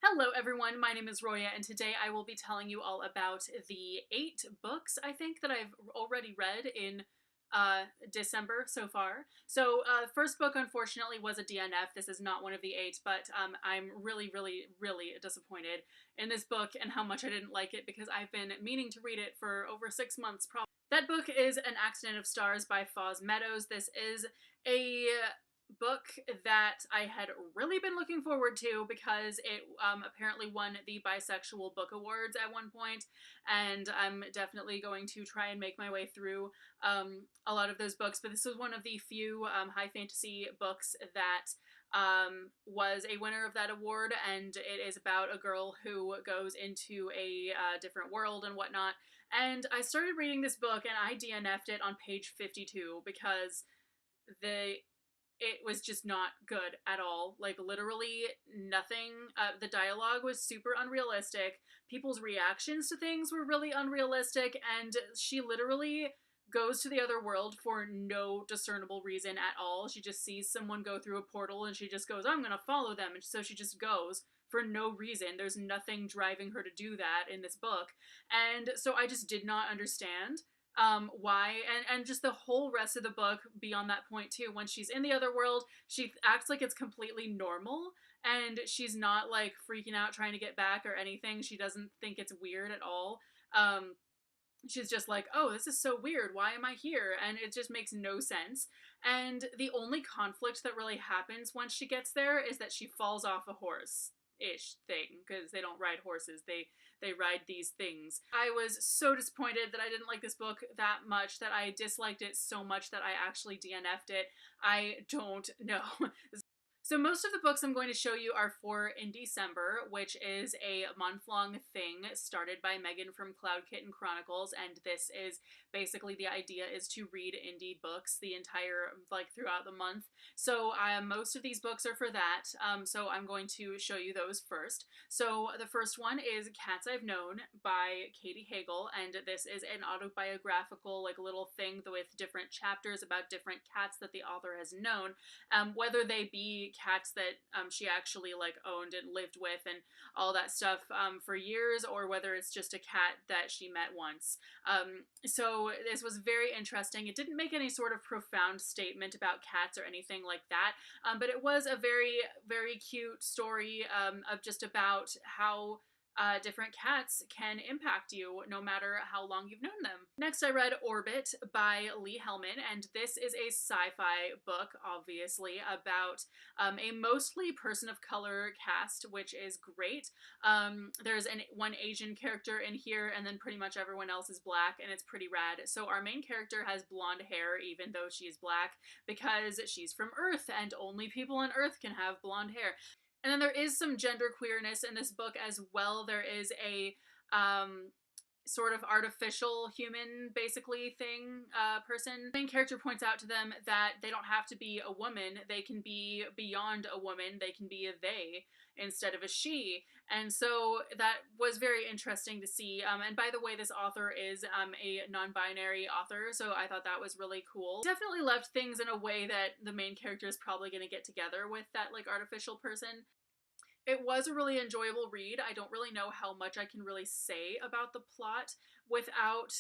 Hello everyone, my name is Roya and today I will be telling you all about the 8 books I think that I've already read in December so far. So first book unfortunately was a DNF. This is not one of the 8, but I'm really disappointed in this book and how much I didn't like it because I've been meaning to read it for over 6 months probably. That book is An Accident of Stars by Foz Meadows. This is a book that I had really been looking forward to because it apparently won the Bisexual Book Awards at one point, and I'm definitely going to try and make my way through a lot of those books, but this was one of the few high fantasy books that was a winner of that award, and it is about a girl who goes into a different world and whatnot. And I started reading this book and I DNF'd it on page 52 because it was just not good at all. Like, literally nothing. The dialogue was super unrealistic. People's reactions to things were really unrealistic, and she literally goes to the other world for no discernible reason at all. She just sees someone go through a portal and she just goes, I'm gonna follow them, and so she just goes for no reason. There's nothing driving her to do that in this book. And so I just did not understand why, and just the whole rest of the book beyond that point too. When she's in the other world, she acts like it's completely normal, and she's not like freaking out trying to get back or anything. She doesn't think it's weird at all. She's just like, oh, this is so weird, why am I here? And it just makes no sense. And the only conflict that really happens once she gets there is that she falls off a horse ish thing, because they don't ride horses, they ride these things. I was so disappointed that I didn't like this book that much, that I disliked it so much that I actually DNF'd it. I don't know. So most of the books I'm going to show you are for Indiecember, which is a month-long thing started by Megan from Cloud Kitten Chronicles, and this is basically, the idea is to read indie books the entire, like, throughout the month. So most of these books are for that, so I'm going to show you those first. So the first one is Cats I've Known by Katie Hagel, and this is an autobiographical, like, little thing with different chapters about different cats that the author has known, whether they be cats that she actually like owned and lived with and all that stuff for years, or whether it's just a cat that she met once. So this was very interesting. It didn't make any sort of profound statement about cats or anything like that, but it was a very cute story of just about how different cats can impact you no matter how long you've known them. Next, I read Orbit by Lee Hellman, and this is a sci-fi book, obviously, about a mostly person of color cast, which is great. There's one Asian character in here, and then pretty much everyone else is black, and it's pretty rad. So our main character has blonde hair, even though she's black, because she's from Earth, and only people on Earth can have blonde hair. And then there is some gender queerness in this book as well. There is a sort of artificial human, basically, thing, person. The main character points out to them that they don't have to be a woman. They can be beyond a woman. They can be a they instead of a she. And so that was very interesting to see. And by the way, this author is a non-binary author, so I thought that was really cool. Definitely left things in a way that the main character is probably going to get together with that, like, artificial person. It was a really enjoyable read. I don't really know how much I can really say about the plot without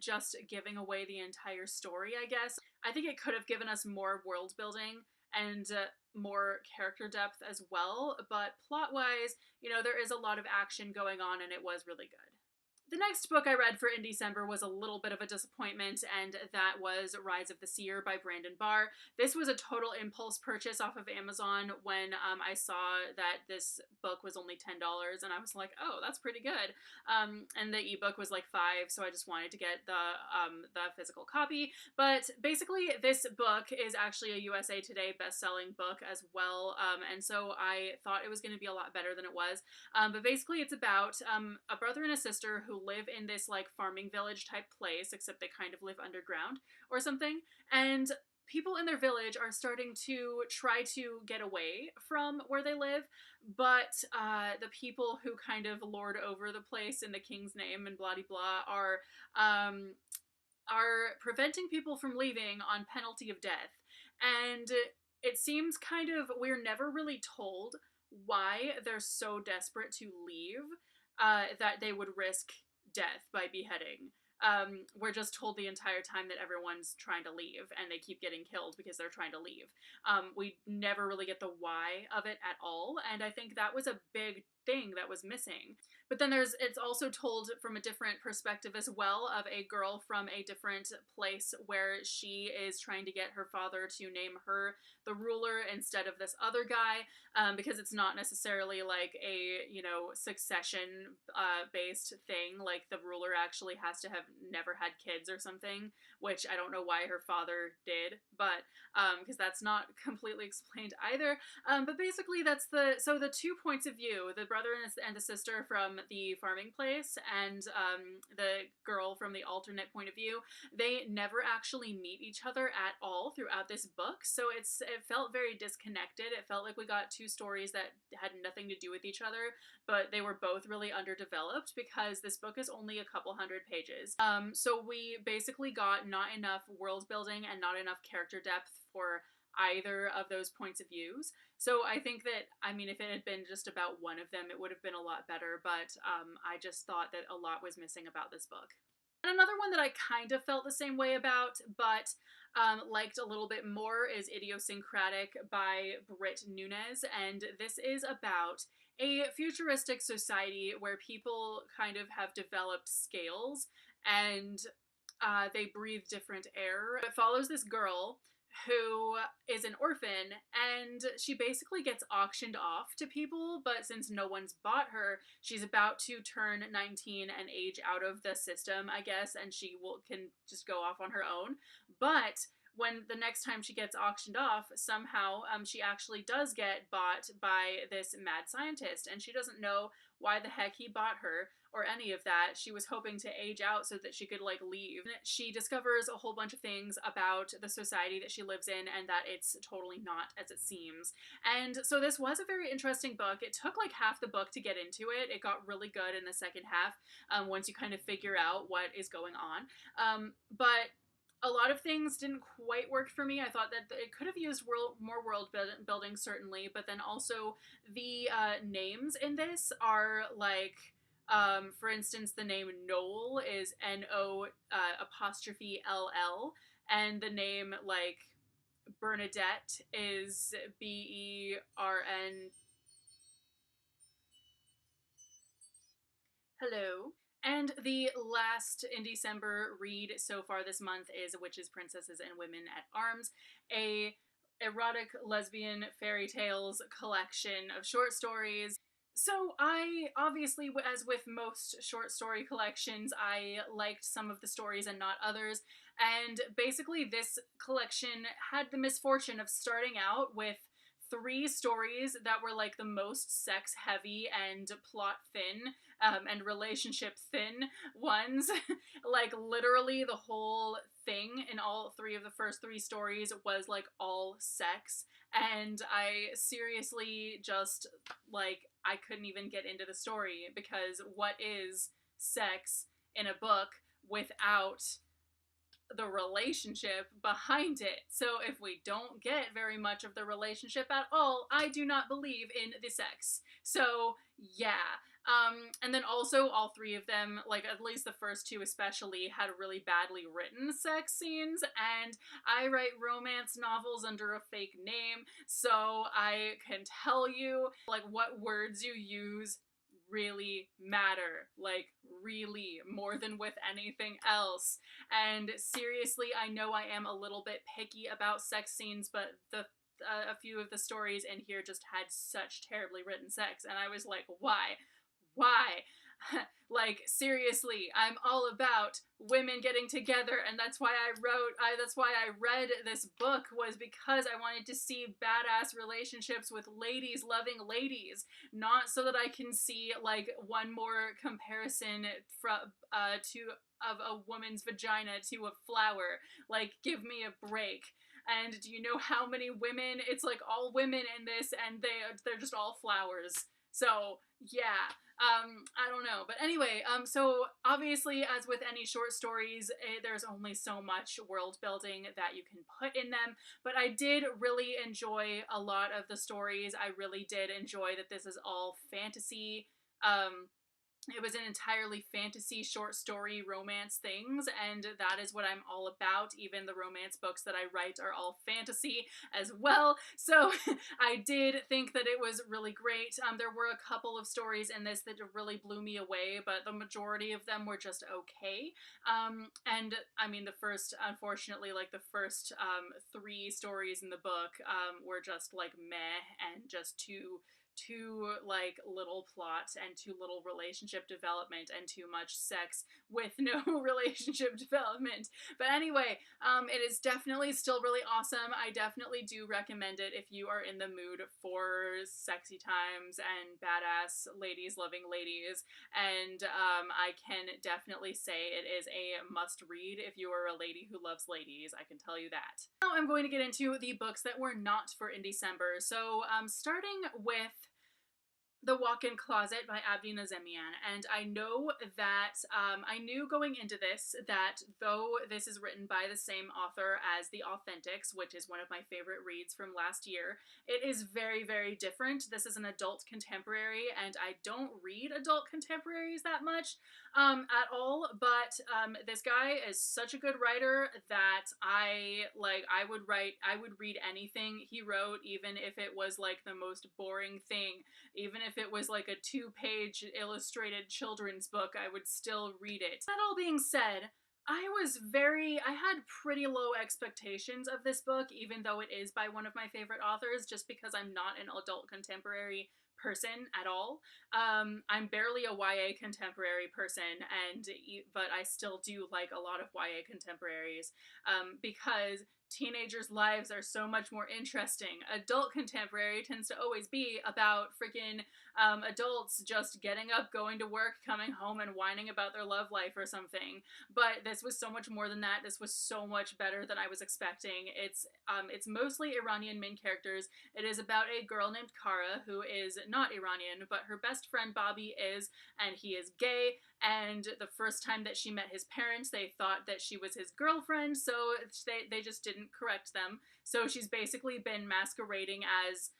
just giving away the entire story, I guess. I think it could have given us more world building and more character depth as well, but plot-wise, you know, there is a lot of action going on and it was really good. The next book I read for Indiecember was a little bit of a disappointment, and that was Rise of the Seer by Brandon Barr. This was a total impulse purchase off of Amazon when I saw that this book was only $10, and I was like, oh, that's pretty good. And the ebook was like $5, so I just wanted to get the physical copy. But basically, this book is actually a USA Today best-selling book as well, and so I thought it was going to be a lot better than it was. But basically, it's about a brother and a sister who live in this, like, farming village type place, except they kind of live underground or something, and people in their village are starting to try to get away from where they live, but the people who kind of lord over the place in the king's name and blah blah are preventing people from leaving on penalty of death. And it seems kind of, we're never really told why they're so desperate to leave that they would risk death by beheading. We're just told the entire time that everyone's trying to leave and they keep getting killed because they're trying to leave. We never really get the why of it at all, and I think that was a big thing that was missing. But then it's also told from a different perspective as well, of a girl from a different place where she is trying to get her father to name her the ruler instead of this other guy, because it's not necessarily like a, you know, succession based thing. Like the ruler actually has to have never had kids or something, which I don't know why her father did, but because that's not completely explained either. But basically that's the two points of view, the brother and the sister from the farming place, and the girl from the alternate point of view, they never actually meet each other at all throughout this book. So it felt very disconnected. It felt like we got two stories that had nothing to do with each other, but they were both really underdeveloped because this book is only a couple hundred pages. So we basically got not enough world building and not enough character depth for either of those points of views. So I think that, I mean, if it had been just about one of them, it would have been a lot better, but I just thought that a lot was missing about this book. And another one that I kind of felt the same way about, but liked a little bit more, is Idiosyncratic by Britt Nunez, and this is about a futuristic society where people kind of have developed scales and they breathe different air. It follows this girl who is an orphan, and she basically gets auctioned off to people, but since no one's bought her, she's about to turn 19 and age out of the system, I guess, and she can just go off on her own. But when the next time she gets auctioned off, somehow she actually does get bought by this mad scientist, and she doesn't know why the heck he bought her or any of that. She was hoping to age out so that she could like leave. She discovers a whole bunch of things about the society that she lives in and that it's totally not as it seems. And so this was a very interesting book. It took like half the book to get into it. It got really good in the second half once you kind of figure out what is going on. But a lot of things didn't quite work for me. I thought that it could have used more world building, certainly, but then also the names in this are like, for instance, the name Noel is N-O apostrophe L-L, and the name like Bernadette is B-E-R-N. Hello. And the last Indecember read so far this month is Witches, Princesses, and Women at Arms, a erotic lesbian fairy tales collection of short stories. So I, obviously, as with most short story collections, I liked some of the stories and not others, and basically this collection had the misfortune of starting out with 3 stories that were like the most sex heavy and plot thin and relationship thin ones. Like literally the whole thing in all 3 of the first 3 stories was like all sex, and I seriously just like, I couldn't even get into the story, because what is sex in a book without the relationship behind it? So if we don't get very much of the relationship at all, I do not believe in the sex. So yeah. And then also all 3 of them, like at least the first 2 especially, had really badly written sex scenes, and I write romance novels under a fake name, so I can tell you, like, what words you use really matter, like really, more than with anything else. And seriously, I know I am a little bit picky about sex scenes, but a few of the stories in here just had such terribly written sex, and I was like, why? Like, seriously, I'm all about women getting together, and that's why I read this book, was because I wanted to see badass relationships with ladies loving ladies, not so that I can see like one more comparison of a woman's vagina to a flower. Like, give me a break. And do you know how many women? It's like all women in this, and they're just all flowers. So yeah, I don't know. But anyway, so obviously, as with any short stories, there's only so much world building that you can put in them. But I did really enjoy a lot of the stories. I really did enjoy that this is all fantasy. It was an entirely fantasy short story romance things, and that is what I'm all about. Even the romance books that I write are all fantasy as well, so I did think that it was really great. There were a couple of stories in this that really blew me away, but the majority of them were just okay. And I mean, unfortunately, like the first three stories in the book were just like meh and just too like little plot and too little relationship development and too much sex with no relationship development. But anyway, it is definitely still really awesome. I definitely do recommend it if you are in the mood for sexy times and badass ladies loving ladies. And I can definitely say it is a must read if you are a lady who loves ladies. I can tell you that. Now I'm going to get into the books that were not for Indecember. So starting with the Walkin Closet by Abdi Nazemian. And I know that, I knew going into this that though this is written by the same author as The Authentics, which is one of my favorite reads from last year, it is very, very different. This is an adult contemporary, and I don't read adult contemporaries that much at all, but this guy is such a good writer that I would read anything he wrote, even if it was like the most boring thing. Even if it was like a 2-page illustrated children's book, I would still read it. That all being said, I had pretty low expectations of this book, even though it is by one of my favorite authors, just because I'm not an adult contemporary person at all. I'm barely a YA contemporary person, but I still do like a lot of YA contemporaries because teenagers' lives are so much more interesting. Adult contemporary tends to always be about freaking adults just getting up, going to work, coming home, and whining about their love life or something. But this was so much more than that. This was so much better than I was expecting. It's mostly Iranian main characters. It is about a girl named Kara who is not Iranian, but her best friend Bobby is, and he is gay. And the first time that she met his parents, they thought that she was his girlfriend, so they just didn't correct them. So she's basically been masquerading as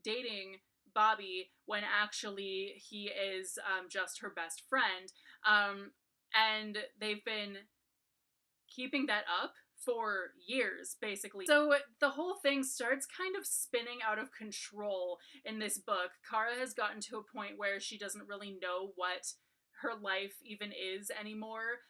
dating Bobby when actually he is just her best friend. And they've been keeping that up for years, basically. So the whole thing starts kind of spinning out of control in this book. Kara has gotten to a point where she doesn't really know what her life even is anymore.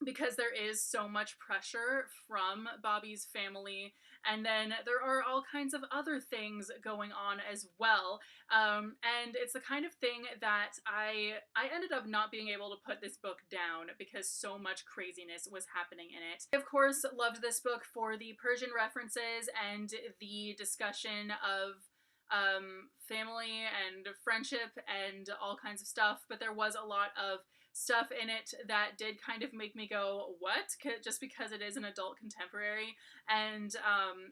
Because there is so much pressure from Bobby's family, and then there are all kinds of other things going on as well. And it's the kind of thing that I ended up not being able to put this book down because so much craziness was happening in it. I, of course, loved this book for the Persian references and the discussion of family and friendship and all kinds of stuff, but there was a lot of stuff in it that did kind of make me go, what? Just because it is an adult contemporary. And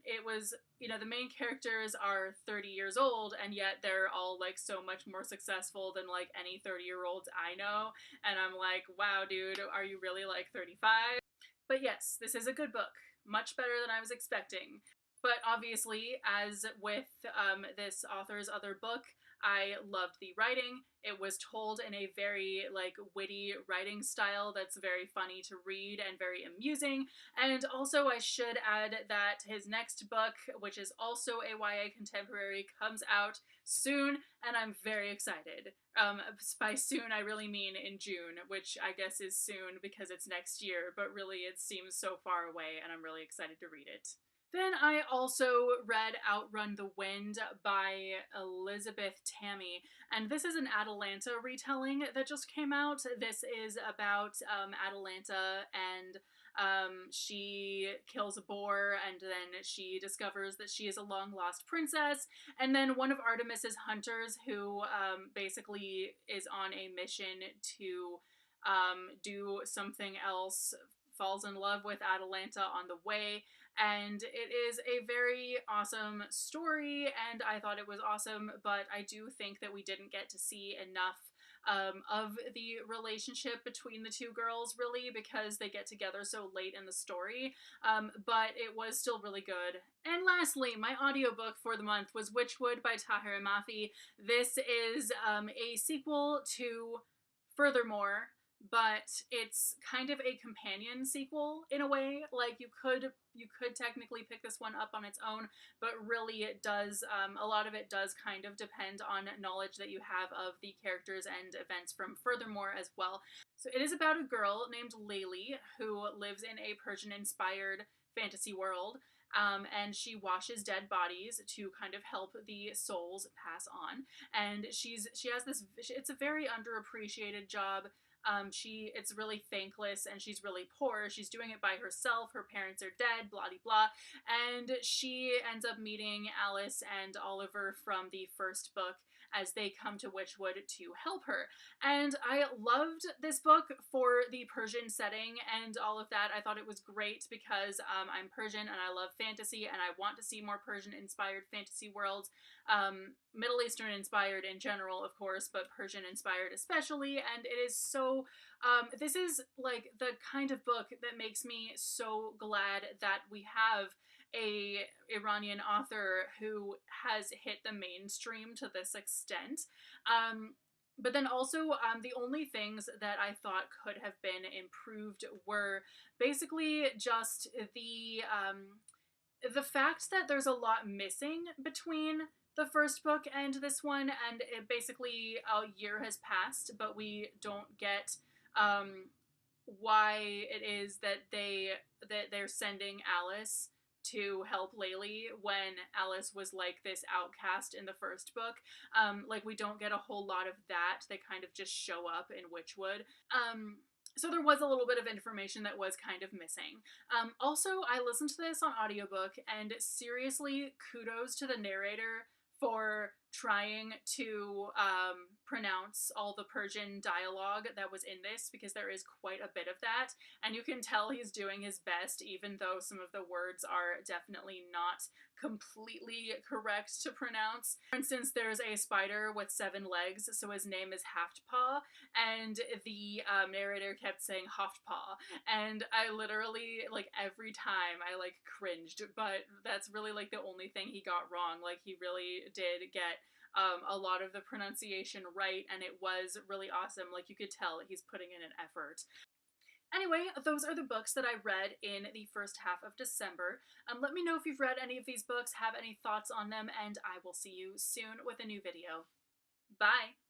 it was, the main characters are 30 years old, and yet they're all like so much more successful than like any 30-year-olds I know. And I'm like, wow, dude, are you really like 35? But yes, this is a good book. Much better than I was expecting. But obviously, as with this author's other book, I loved the writing. It was told in a very like witty writing style that's very funny to read and very amusing. And also I should add that his next book, which is also a YA contemporary, comes out soon, and I'm very excited. By soon, I really mean in June, which I guess is soon because it's next year, but really it seems so far away, and I'm really excited to read it. Then I also read Outrun the Wind by Elizabeth Tammy, and this is an Atalanta retelling that just came out. This is about Atalanta, and she kills a boar, and then she discovers that she is a long-lost princess, and then one of Artemis's hunters, who basically is on a mission to do something else, falls in love with Atalanta on the way, and it is a very awesome story, and I thought it was awesome, but I do think that we didn't get to see enough of the relationship between the two girls, really, because they get together so late in the story, but it was still really good. And lastly, my audiobook for the month was Witchwood by Tahira Mafi. This is a sequel to Furthermore, but it's kind of a companion sequel in a way. Like you could technically pick this one up on its own, but really it does a lot of it does kind of depend on knowledge that you have of the characters and events from Furthermore as well. So it is about a girl named Leigh Leigh who lives in a Persian inspired fantasy world. And she washes dead bodies to kind of help the souls pass on. And she has this, it's a very underappreciated job. It's really thankless, and she's really poor. She's doing it by herself. Her parents are dead, blah blah, and she ends up meeting Alice and Oliver from the first book as they come to Witchwood to help her. And I loved this book for the Persian setting and all of that. I thought it was great because I'm Persian and I love fantasy, and I want to see more Persian inspired fantasy worlds. Middle Eastern inspired in general, of course, but Persian inspired especially. And it is so, this is like the kind of book that makes me so glad that we have a Iranian author who has hit the mainstream to this extent. But then also, the only things that I thought could have been improved were basically just the fact that there's a lot missing between the first book and this one, and it basically a year has passed, but we don't get why it is that they're sending Alice to help Leigh Leigh when Alice was like this outcast in the first book. Like, we don't get a whole lot of that. They kind of just show up in Witchwood. So there was a little bit of information that was kind of missing. Also, I listened to this on audiobook, and seriously, kudos to the narrator for trying to pronounce all the Persian dialogue that was in this, because there is quite a bit of that, and you can tell he's doing his best, even though some of the words are definitely not completely correct to pronounce. For instance, there's a spider with 7 legs, so his name is Haftpaw, and the narrator kept saying Haftpaw, and I literally, like, every time I, like, cringed, but that's really, like, the only thing he got wrong. Like, he really did get a lot of the pronunciation right, and it was really awesome. Like, you could tell he's putting in an effort. Anyway, those are the books that I read in the first half of December. Let me know if you've read any of these books, have any thoughts on them, and I will see you soon with a new video. Bye!